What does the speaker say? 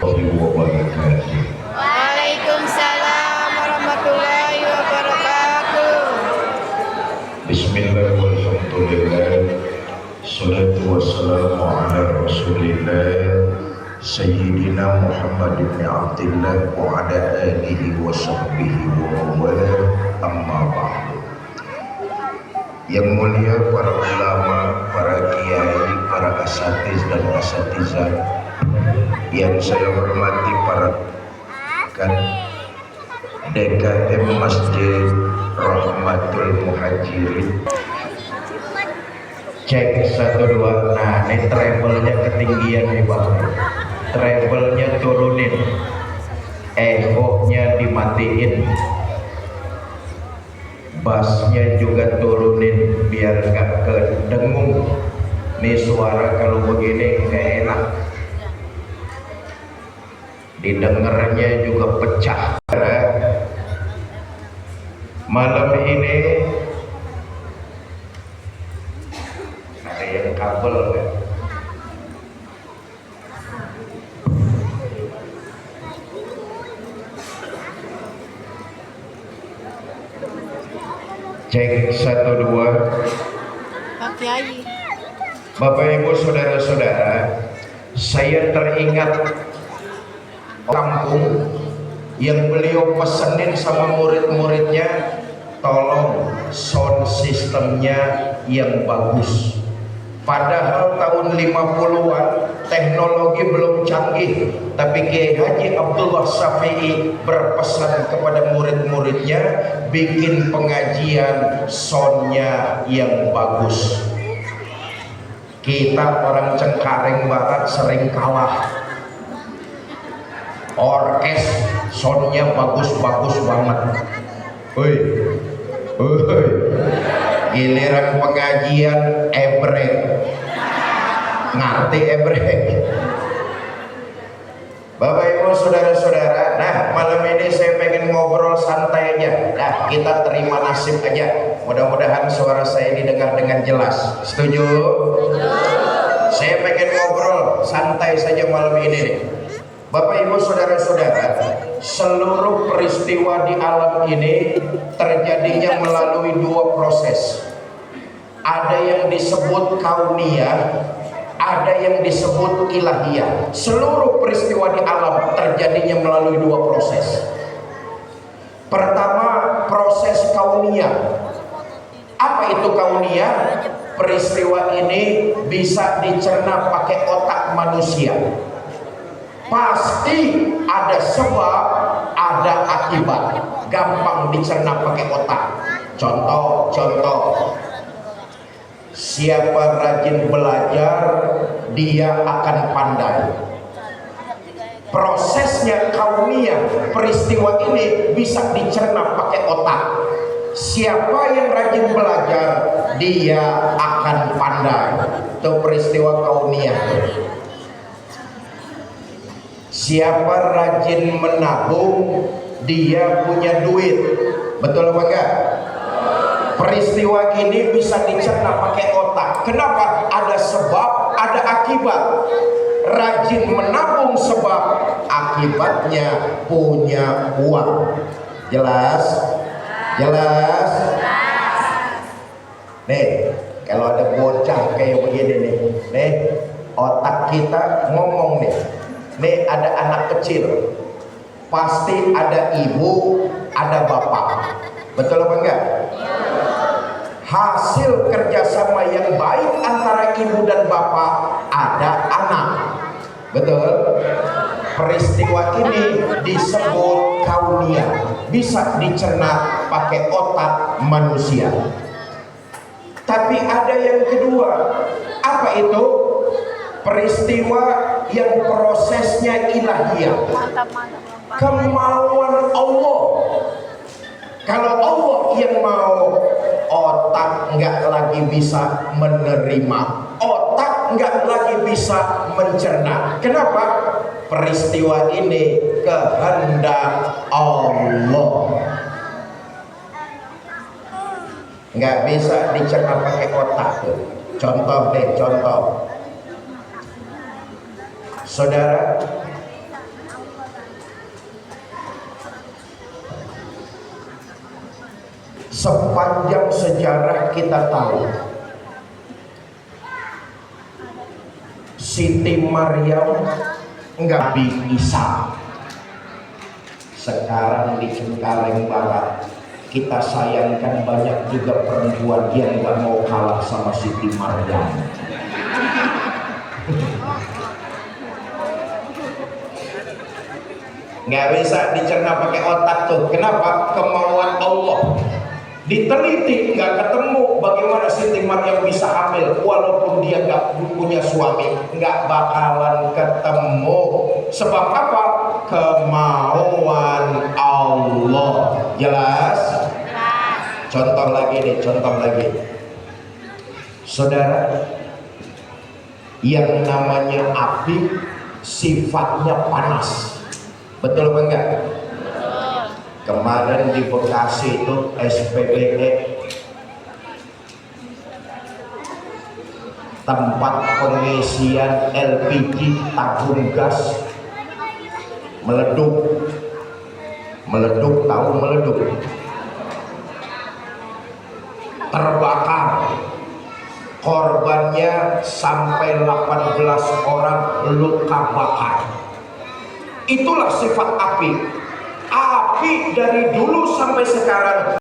wabarakatuh. Waalaikumsalam warahmatullahi wabarakatuh. Bismillah walhamdulillah. Salatu wassalamu ala rasulillah Sayyidina Muhammad bin Abdillah wa ala alihi wa sahbihi wa wala amma ba'du. Yang mulia para ulama, para kiai, para asatiz dan asatizah yang saya hormati, para DKM Masjid Rahmatul Muhajirin. Cek 1 2. Nah, ini treble-nya ketinggian nih Bang. Treble-nya turunin. Echo-nya dimatiin. Bass-nya juga turunin biar gak kedengung. Nih suara kalau begini gak enak. Didengarnya juga pecah. Malam ini ada yang kabel kan? Cek 1 2. Pak Kiai. Bapak Ibu saudara-saudara, saya teringat kampung yang beliau pesenin sama murid-muridnya, tolong sound sistemnya yang bagus. Padahal tahun 50-an teknologi belum canggih, tapi Kiai Haji Abdullah Syafi'i berpesan kepada murid-muridnya bikin pengajian soundnya yang bagus. Kita orang Cengkareng Barat sering kalah. Orkes soundnya bagus-bagus banget. Woi, giliran pengajian ebrek, ngerti ebrek? Bapak Ibu saudara-saudara, nah malam ini saya pengen ngobrol santai aja. Nah kita terima nasib aja. Mudah-mudahan suara saya didengar dengan jelas. Setuju? Saya pengen ngobrol santai saja malam ini nih. Bapak Ibu saudara-saudara, seluruh peristiwa di alam ini terjadinya melalui 2 proses. Ada yang disebut kauniyah, ada yang disebut ilahiyah. Seluruh peristiwa di alam terjadinya melalui 2 proses. Pertama, proses kauniyah. Apa itu kauniyah? Peristiwa ini bisa dicerna pakai otak manusia. Pasti ada sebab, ada akibat. Gampang dicerna pakai otak. Contoh. Siapa rajin belajar, dia akan pandai. Prosesnya kauniyah, peristiwa ini bisa dicerna pakai otak. Siapa yang rajin belajar, dia akan pandai. Itu peristiwa kauniyah. Siapa rajin menabung, dia punya duit. Betul apa enggak? Peristiwa ini bisa dicerna pakai otak. Kenapa? Ada sebab, ada akibat. Rajin menabung sebab, akibatnya punya uang. Jelas? Jelas? Nih, kalau ada bocah kayak begini nih, otak kita ngomong nih. Nih ada anak kecil, pasti ada ibu, ada bapak. Betul apa enggak? Hasil kerjasama yang baik antara ibu dan bapak, ada anak. Betul? Peristiwa ini disebut kauniyah, bisa dicerna pakai otak manusia. Tapi ada yang kedua. Apa itu? Peristiwa yang prosesnya ilahiyah, kemauan Allah. Kalau Allah yang mau, otak nggak lagi bisa menerima, otak nggak lagi bisa mencerna. Kenapa? Peristiwa ini kehendak Allah, nggak bisa dicerna pakai otak. Contoh, saudara, Sepanjang sejarah kita tahu, Siti Maryam enggak Nabi Isa. Sekarang di Cengkareng Barat kita sayangkan banyak juga perempuan yang enggak mau kalah sama Siti Maryam. Nggak bisa dicerna pakai otak tuh. Kenapa? Kemauan Allah. Diteliti nggak ketemu bagaimana Siti Maryam bisa hamil walaupun dia nggak punya suami, nggak bakalan ketemu. Sebab apa? Kemauan Allah. Jelas? Contoh lagi nih, contoh lagi. Saudara, yang namanya api sifatnya panas. Betul apa enggak? Kemarin di Bekasi itu SPBE, tempat pengisian LPG tabung gas, meleduk. Tahu meleduk? Terbakar. Korbannya sampai 18 orang luka bakar. Itulah sifat api. Api dari dulu sampai sekarang